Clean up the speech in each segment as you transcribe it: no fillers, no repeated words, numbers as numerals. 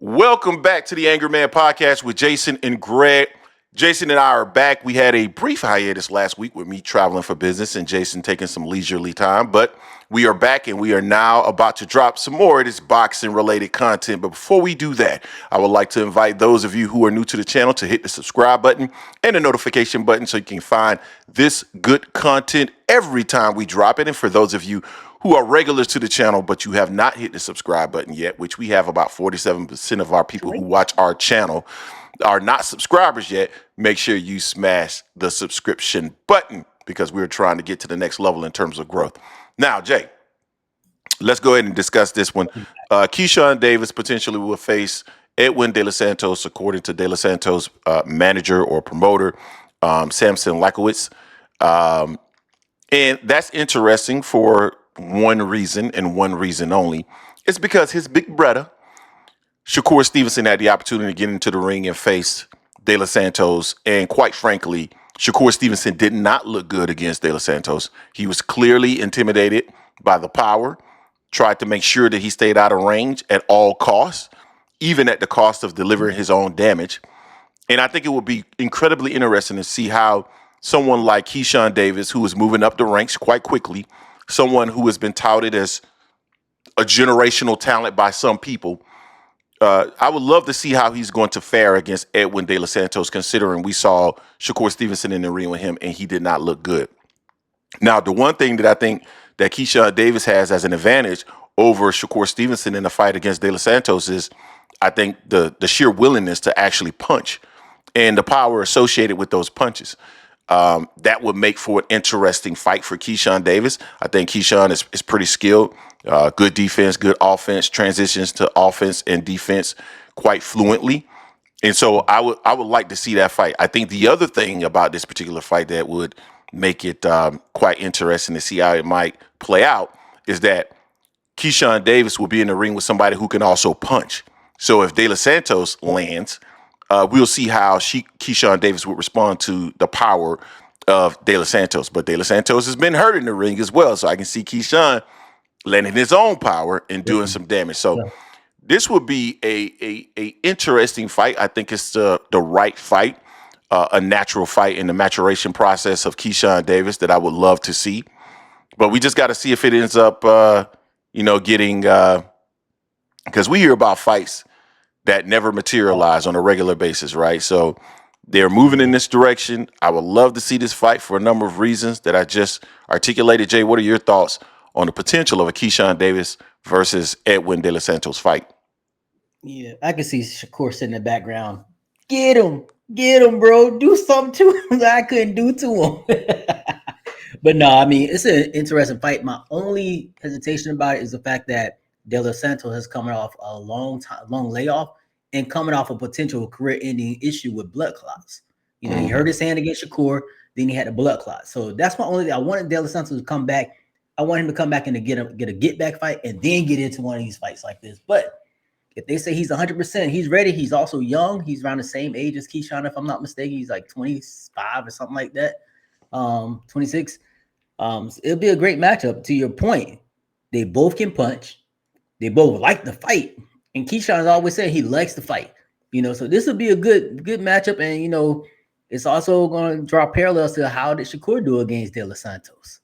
Welcome back to the Anger Man Podcast with Jason and Greg. Jason and I are back. We had a brief hiatus last week with me traveling for business and Jason taking some leisurely time, but we are back and we are now about to drop some more of this boxing related content. But before we do that, I would like to invite those of you who are new to the channel to hit the subscribe button and the notification button so you can find this good content every time we drop it. And for those of you who are regulars to the channel, but you have not hit the subscribe button yet, which we have about 47% of our people who watch our channel are not subscribers yet, make sure you smash the subscription button because we're trying to get to the next level in terms of growth. Now, Jay, let's go ahead and discuss this one. Keyshawn Davis potentially will face Edwin De Los Santos, according to De Los Santos' manager or promoter, Samson Lakowitz. And that's interesting for one reason and one reason only. It's because his big brother, Shakur Stevenson, had the opportunity to get into the ring and face De Los Santos. And quite frankly, Shakur Stevenson did not look good against De Los Santos. He was clearly intimidated by the power, tried to make sure that he stayed out of range at all costs, even at the cost of delivering his own damage. And I think it would be incredibly interesting to see how someone like Keyshawn Davis, who is moving up the ranks quite quickly, someone who has been touted as a generational talent by some people, I would love to see how he's going to fare against Edwin De Los Santos, considering we saw Shakur Stevenson in the ring with him and he did not look good. Now, the one thing that I think that Keyshawn Davis has as an advantage over Shakur Stevenson in the fight against De Los Santos is, I think, the sheer willingness to actually punch and the power associated with those punches. That would make for an interesting fight for Keyshawn Davis. I think Keyshawn is pretty skilled. Good defense, good offense, transitions to offense and defense quite fluently. And so I would like to see that fight. I think the other thing about this particular fight that would make it quite interesting to see how it might play out is that Keyshawn Davis will be in the ring with somebody who can also punch. So if De Los Santos lands, we'll see how Keyshawn Davis would respond to the power of De Los Santos. But De Los Santos has been hurt in the ring as well. So I can see Keyshawn landing his own power and doing some damage. So this would be a interesting fight. I think it's the right fight, a natural fight in the maturation process of Keyshawn Davis that I would love to see. But we just got to see if it ends up, getting, because we hear about fights that never materialize on a regular basis, right? So they're moving in this direction. I would love to see this fight for a number of reasons that I just articulated. Jay, what are your thoughts on the potential of a Keyshawn Davis versus Edwin De Los Santos fight? Yeah, I can see Shakur sitting in the background. Get him, bro. Do something to him that I couldn't do to him. But no, I mean, it's an interesting fight. My only hesitation about it is the fact that De Los Santos has coming off a long layoff and coming off a potential career-ending issue with blood clots. He hurt his hand against Shakur, then he had a blood clot. So that's my only thing. I wanted De Los Santos to come back. I want him to come back and to get a get-back fight and then get into one of these fights like this. But if they say he's 100%, he's ready. He's also young. He's around the same age as Keyshawn, if I'm not mistaken. He's like 25 or something like that, 26. It'll be a great matchup. To your point, they both can punch. They both like to fight. And Keyshawn has always said he likes to fight. So this will be a good matchup. And, it's also going to draw parallels to how did Shakur do against De Los Santos.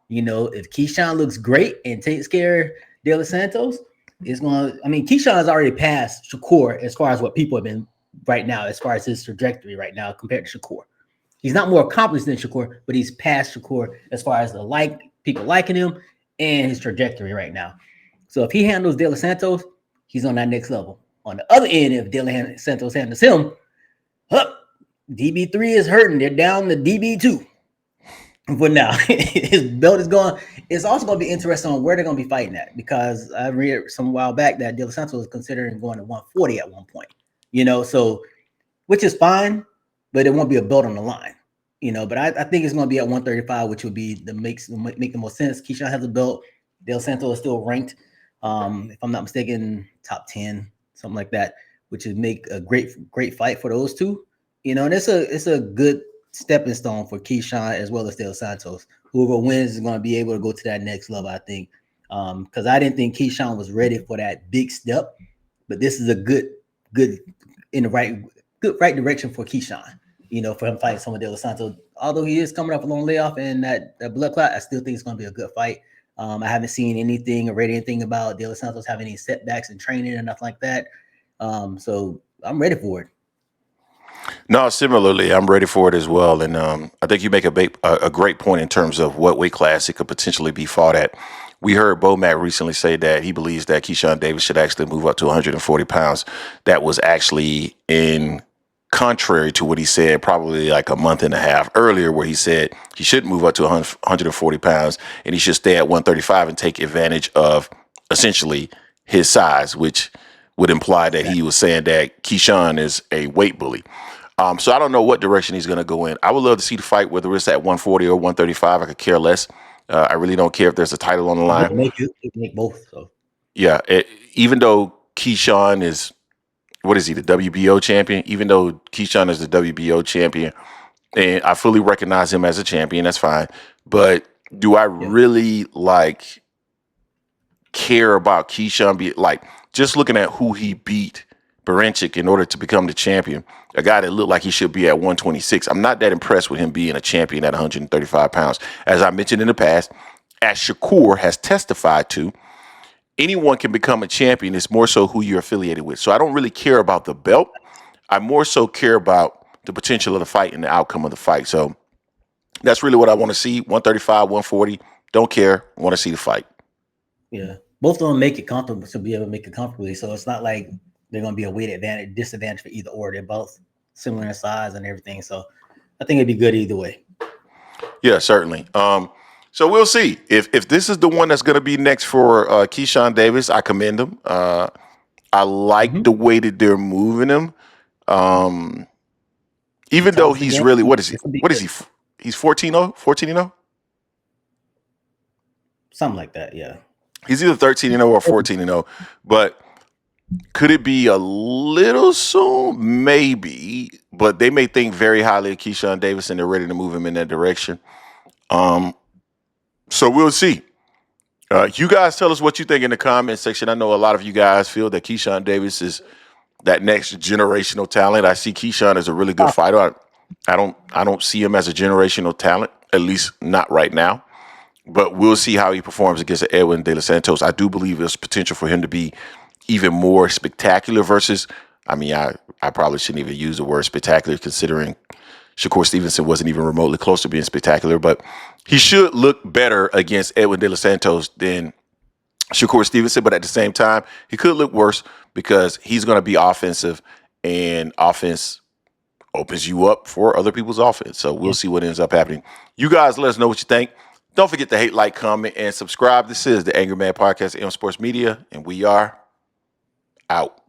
If Keyshawn looks great and takes care of De Los Santos, Keyshawn has already passed Shakur as far as what people have been right now, as far as his trajectory right now compared to Shakur. He's not more accomplished than Shakur, but he's past Shakur as far as people liking him and his trajectory right now. So if he handles De Los Santos, he's on that next level. On the other end, if De Los Santos handles him, DB3 is hurting. They're down to DB2. But now his belt is gone. It's also going to be interesting on where they're going to be fighting at, because I read some while back that De Los Santos was considering going to 140 at one point. So which is fine, but it won't be a belt on the line. But I think it's going to be at 135, which would be make the most sense. Keyshawn has a belt. De Los Santos is still ranked, if I'm not mistaken, top 10, something like that, which would make a great fight for those two. And it's a good stepping stone for Keyshawn as well as De Los Santos. Whoever wins is going to be able to go to that next level, I think. Because I didn't think Keyshawn was ready for that big step, but this is a good good in the right direction for Keyshawn. For him fighting someone De Los Santos. Although he is coming up a long layoff and that blood clot, I still think it's going to be a good fight. I haven't seen anything or read anything about De Los Santos having any setbacks in training or nothing like that. So I'm ready for it. No, similarly, I'm ready for it as well. And I think you make a great point in terms of what weight class it could potentially be fought at. We heard Bo Mack recently say that he believes that Keyshawn Davis should actually move up to 140 pounds. That was actually in contrary to what he said probably like a month and a half earlier, where he said he shouldn't move up to 140 pounds and he should stay at 135 and take advantage of essentially his size, which would imply that he was saying that Keyshawn is a weight bully. So I don't know what direction he's going to go in. I would love to see the fight, whether it's at 140 or 135. I could care less. I really don't care if there's a title on the line. They can make both. So Yeah, even though Keyshawn is, what is he, the WBO champion? Even though Keyshawn is the WBO champion, and I fully recognize him as a champion, that's fine. But do I really care about Keyshawn just looking at who he beat Baranchik in order to become the champion, a guy that looked like he should be at 126. I'm not that impressed with him being a champion at 135 pounds. As I mentioned in the past, as Shakur has testified to, anyone can become a champion. It's more so who you're affiliated with. So I don't really care about the belt. I more so care about the potential of the fight and the outcome of the fight. So that's really what I want to see. 135, 140. Don't care. Want to see the fight. Yeah. Both of them make it comfortable to be able to make it comfortably. So it's not like they're going to be a weight disadvantage for either or. They're both similar in size and everything. So I think it'd be good either way. Yeah, certainly. So we'll see if this is the one that's going to be next for Keyshawn Davis. I commend him. I like the way that they're moving him. Even though he's really, what is he? He's 14-0, 14-0? Something like that, yeah. He's either 13-0 or 14-0. But could it be a little soon? Maybe. But they may think very highly of Keyshawn Davis and they're ready to move him in that direction. So we'll see. You guys tell us what you think in the comment section. I know a lot of you guys feel that Keyshawn Davis is that next generational talent. I see Keyshawn as a really good fighter. I don't see him as a generational talent, at least not right now. But we'll see how he performs against Edwin De Los Santos. I do believe there's potential for him to be even more spectacular versus, I probably shouldn't even use the word spectacular considering Shakur Stevenson wasn't even remotely close to being spectacular, but he should look better against Edwin De Los Santos than Shakur Stevenson. But at the same time, he could look worse because he's going to be offensive, and offense opens you up for other people's offense. So we'll see what ends up happening. You guys let us know what you think. Don't forget to hate, like, comment, and subscribe. This is the Angry Man Podcast, AM Sports Media, and we are out.